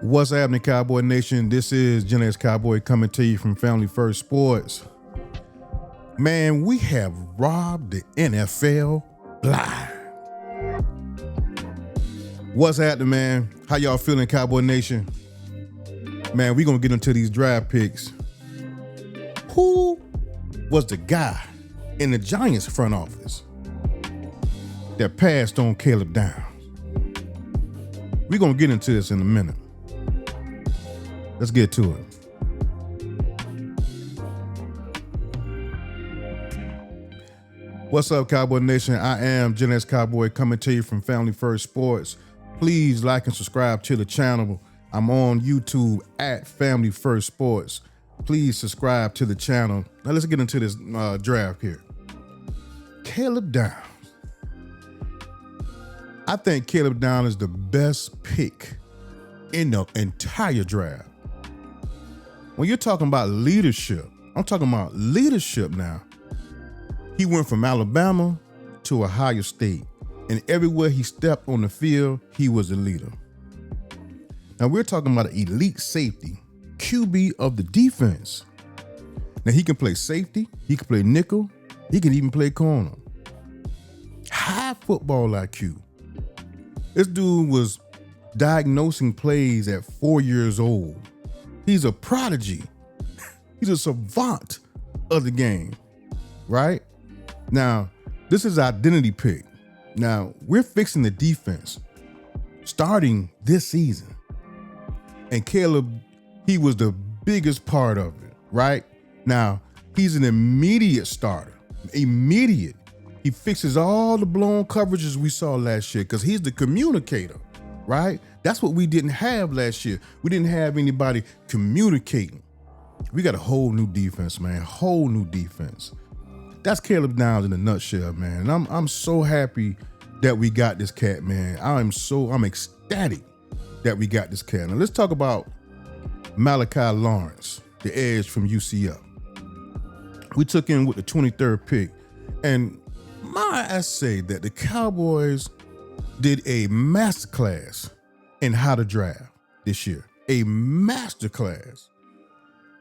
What's happening, Cowboy Nation? This is Gen X Cowboy coming to you from Family First Sports. Man, we have robbed the NFL blind. What's happening, man? How y'all feeling, Cowboy Nation? Man, we gonna get into these draft picks. Who was the guy in the Giants front office that passed on Caleb Downs? We're gonna get into this in a minute. Let's get to it. What's up, Cowboy Nation? I am Gen X Cowboy coming to you from Family First Sports. Please like and subscribe to the channel. I'm on YouTube at Family First Sports. Please subscribe to the channel. Now let's get into this draft here. Caleb Downs. I think Caleb Downs is the best pick in the entire draft. When you're talking about leadership, I'm talking about leadership now. He went from Alabama to Ohio State, and everywhere he stepped on the field, he was a leader. Now we're talking about an elite safety, QB of the defense. Now he can play safety, he can play nickel, he can even play corner. High football IQ. This dude was diagnosing plays at 4 years old. He's a prodigy. He's a savant of the game, right? Now, this is identity pick. Now, we're fixing the defense starting this season. And Caleb, he was the biggest part of it, right? Now, he's an immediate starter. Immediate. He fixes all the blown coverages we saw last year because he's the communicator, right? That's what we didn't have last year. We didn't have anybody communicating. We got a whole new defense, man. Whole new defense. That's Caleb Downs in a nutshell, man. And I'm so happy that we got this cat, man. I'm ecstatic that we got this cat. Now let's talk about Malachi Lawrence, the edge from UCF. We took in with the 23rd pick, and I say that the Cowboys did a masterclass in how to draft this year. A masterclass.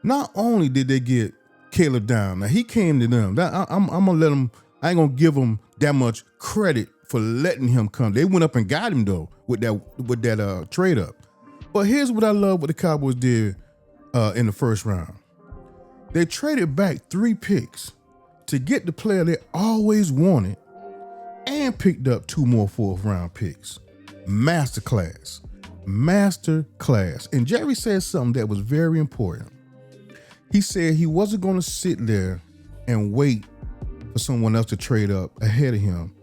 Not only did they get Caleb Downs, now he came to them. I'm gonna let him. I ain't gonna give him that much credit for letting him come. They went up and got him though with that trade up. But here's what I love: what the Cowboys did in the first round. They traded back 3 picks to get the player they always wanted, and picked up 2 more 4th round picks. Masterclass. And Jerry said something that was very important. He said he wasn't going to sit there and wait for someone else to trade up ahead of him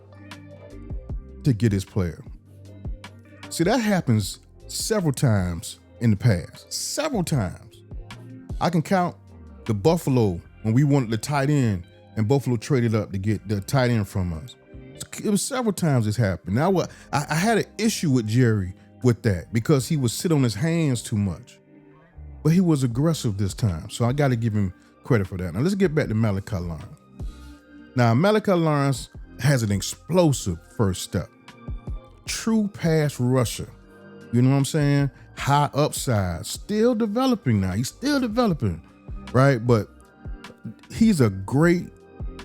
to get his player. See, that happens several times in the past. Several times. I can count the Buffalo when we wanted the tight end and Buffalo traded up to get the tight end from us. It was several times this happened. Now, I had an issue with Jerry with that because he would sit on his hands too much. But he was aggressive this time, so I got to give him credit for that. Now, let's get back to Malachi Lawrence. Now, Malachi Lawrence has an explosive first step. True pass rusher. You know what I'm saying? High upside. Still developing now. He's still developing, right? But he's a great,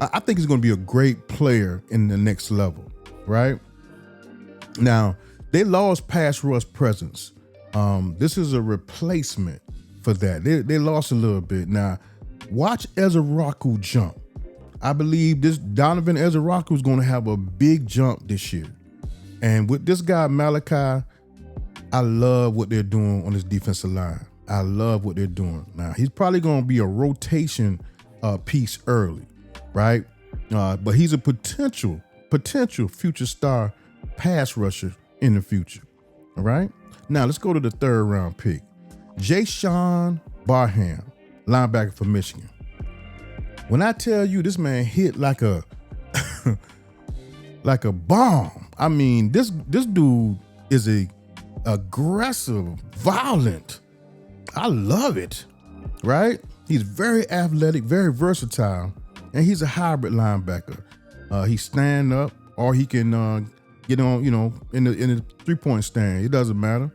I think he's going to be a great player in the next level, right? Now, they lost pass rush presence. This is a replacement for that. They lost a little bit. Now, watch Ezraku jump. I believe this Donovan Ezraku is going to have a big jump this year. And with this guy, Malachi, I love what they're doing on this defensive line. I love what they're doing. Now, he's probably going to be a rotation piece early, right? But he's a potential future star pass rusher in the future, all right? Now, let's go to the 3rd round pick. Jayshon Barham, linebacker for Michigan. When I tell you this man hit like a like a bomb, I mean, this dude is a aggressive, violent. I love it, right? He's very athletic, very versatile, and he's a hybrid linebacker. He stand up, or he can get on, in the 3-point stand. It doesn't matter.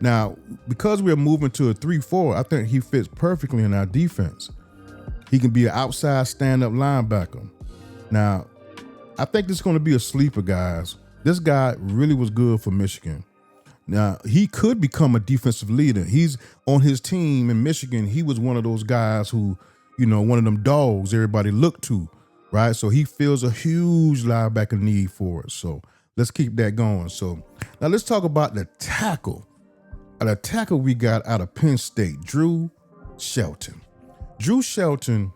Now, because we're moving to a 3-4, I think he fits perfectly in our defense. He can be an outside stand-up linebacker. Now, I think this is going to be a sleeper, guys. This guy really was good for Michigan. Now, he could become a defensive leader. He's on his team in Michigan. He was one of those guys who, one of them dogs everybody looked to, right? So he feels a huge linebacker need for it. So let's keep that going. So now let's talk about the tackle. The tackle we got out of Penn State, Drew Shelton. Drew Shelton,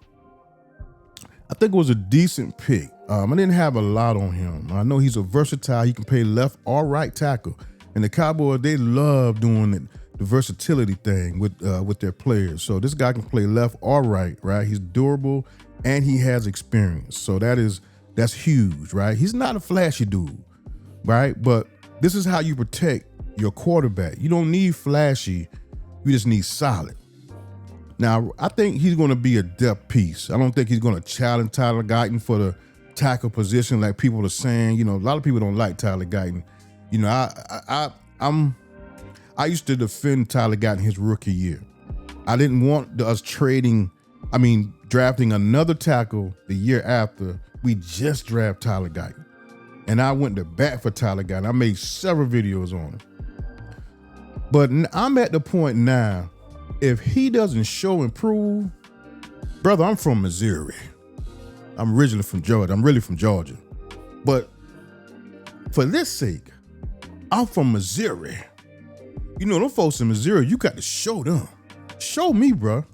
I think it was a decent pick. I didn't have a lot on him. I know he's a versatile. He can play left or right tackle. And the Cowboys, they love doing the versatility thing with their players. So this guy can play left or right, right? He's durable and he has experience. So that's huge, right? He's not a flashy dude, right? But this is how you protect your quarterback. You don't need flashy. You just need solid. Now, I think he's going to be a depth piece. I don't think he's going to challenge Tyler Guyton for the tackle position like people are saying. A lot of people don't like Tyler Guyton. I used to defend Tyler Guyton his rookie year. I didn't want us drafting another tackle the year after we just drafted Tyler Guyton. And I went to bat for Tyler Guyton. I made several videos on him. But I'm at the point now, if he doesn't show and prove, brother, I'm from Missouri. I'm originally from Georgia. I'm really from Georgia. But for this sake, I'm from Missouri. Them folks in Missouri, you got to show them. Show me, bro.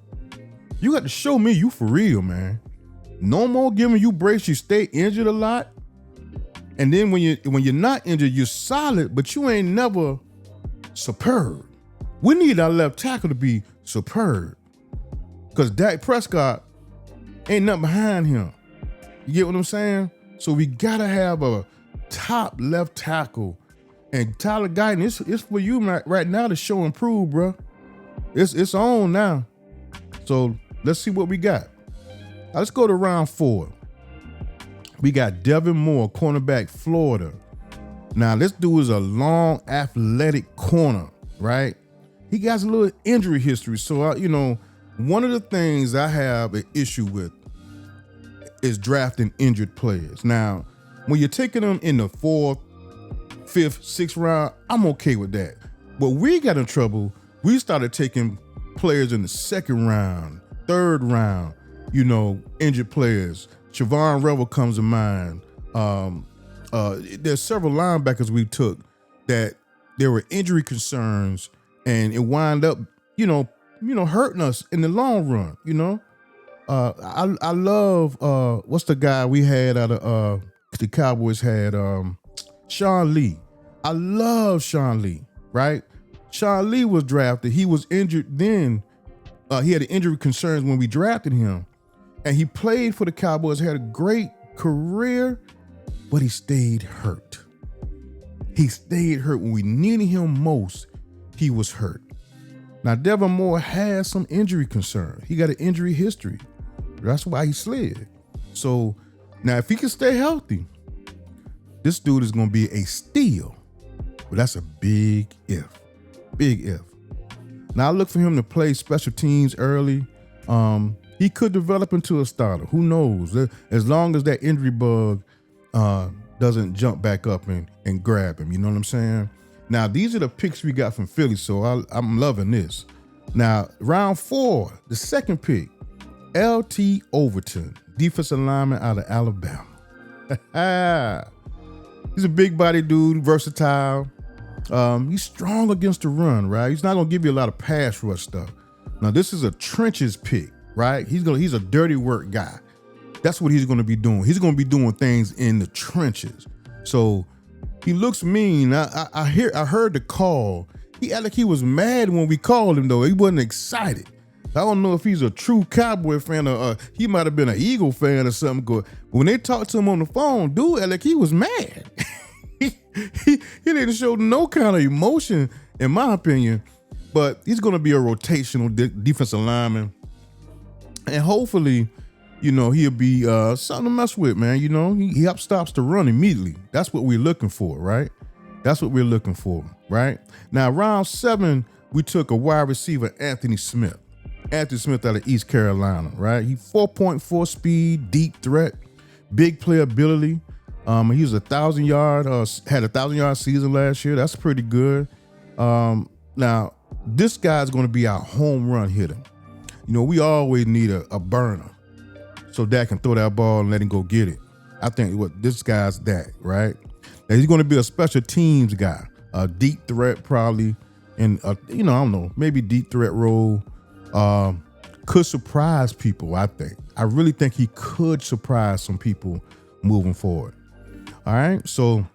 You got to show me you for real, man. No more giving you breaks. You stay injured a lot. And then when you're not injured, you're solid, but you ain't never superb. We need our left tackle to be superb. Because Dak Prescott ain't nothing behind him. You get what I'm saying? So we got to have a top left tackle. And Tyler Guyton, it's for you right now to show and prove, bro. It's on now. So let's see what we got. Now, let's go to round 4. We got Devin Moore, cornerback, Florida. Now, this dude is a long, athletic corner, right? He got a little injury history. So, one of the things I have an issue with is drafting injured players. Now, when you're taking them in the 4th, 5th, 6th round, I'm okay with that. But we got in trouble. We started taking players in the 2nd round, 3rd round, injured players. Siobhan Revel comes to mind. There's several linebackers we took that there were injury concerns, and it wound up, hurting us in the long run. I love what's the guy we had out of the Cowboys had Sean Lee. I love Sean Lee, right? Sean Lee was drafted. He was injured then. He had injury concerns when we drafted him. And he played for the Cowboys, had a great career, but he stayed hurt. He stayed hurt. When we needed him most, he was hurt. Now, Devin Moore has some injury concerns. He got an injury history. That's why he slid. So now if he can stay healthy, this dude is going to be a steal. But that's a big if. Big if. Now I look for him to play special teams early. He could develop into a starter. Who knows? As long as that injury bug doesn't jump back up and grab him. You know what I'm saying? Now, these are the picks we got from Philly, so I'm loving this. Now, round 4, the 2nd pick, L.T. Overton, defensive lineman out of Alabama. He's a big body dude, versatile. He's strong against the run, right? He's not going to give you a lot of pass rush stuff. Now, this is a trenches pick, right? He's a dirty work guy. That's what he's going to be doing. He's going to be doing things in the trenches. So he looks mean. I heard the call. He acted like he was mad when we called him, though. He wasn't excited. I don't know if he's a true Cowboy fan or he might have been an Eagle fan or something. When they talked to him on the phone, dude acted like he was mad. he didn't show no kind of emotion, in my opinion. But he's going to be a rotational defensive lineman. And hopefully, he'll be something to mess with, man. He stops the run immediately. That's what we're looking for, right? That's what we're looking for, right? Now, round 7, we took a wide receiver, Anthony Smith. Anthony Smith out of East Carolina, right? He 4.4 speed, deep threat, big playability. He was 1,000 yard, had 1,000-yard season last year. That's pretty good. Now, this guy's going to be our home run hitter. You know, we always need a burner so Dak can throw that ball and let him go get it. I think what this guy's that, right? Now, he's going to be a special teams guy, a deep threat probably, and I don't know, maybe deep threat role. Could surprise people, I think. I really think he could surprise some people moving forward. All right, so,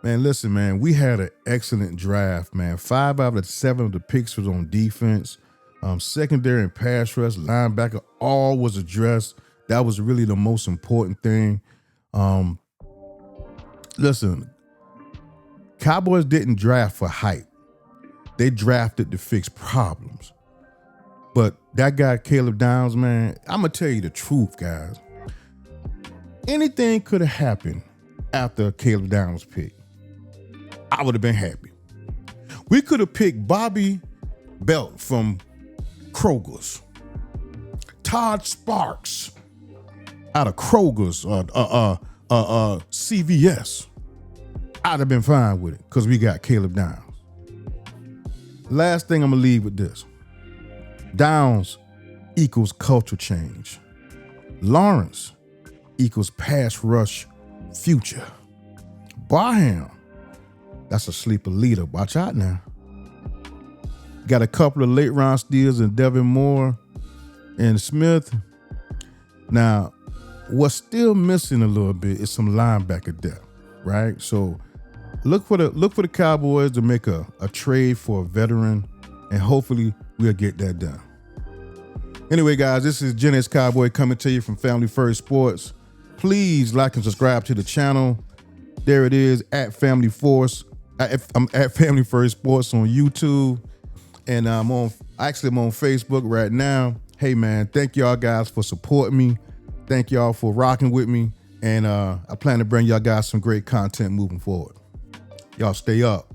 man, listen, man, we had an excellent draft, man. 5 out of 7 of the picks was on defense. Secondary and pass rush, linebacker, all was addressed. That was really the most important thing. Listen, Cowboys didn't draft for hype. They drafted to fix problems. But that guy, Caleb Downs, man, I'm going to tell you the truth, guys. Anything could have happened after Caleb Downs' pick. I would have been happy. We could have picked Bobby Belt from Kroger's, Todd Sparks out of Kroger's, CVS. I'd have been fine with it because we got Caleb Downs. Last thing I'm going to leave with this. Downs equals culture change. Lawrence equals pass rush future. Barham, that's a sleeper leader. Watch out now. Got a couple of late round steals in Devin Moore and Smith. Now, what's still missing a little bit is some linebacker depth, right? So look for the Cowboys to make a trade for a veteran, and hopefully we'll get that done. Anyway, guys, this is Gen X Cowboy coming to you from Family First Sports. Please like and subscribe to the channel. There it is, at Family Force. I'm at Family First Sports on YouTube, and I'm on Facebook right now. Hey, man, thank y'all guys for supporting me. Thank y'all for rocking with me, and I plan to bring y'all guys some great content moving forward. Y'all stay up.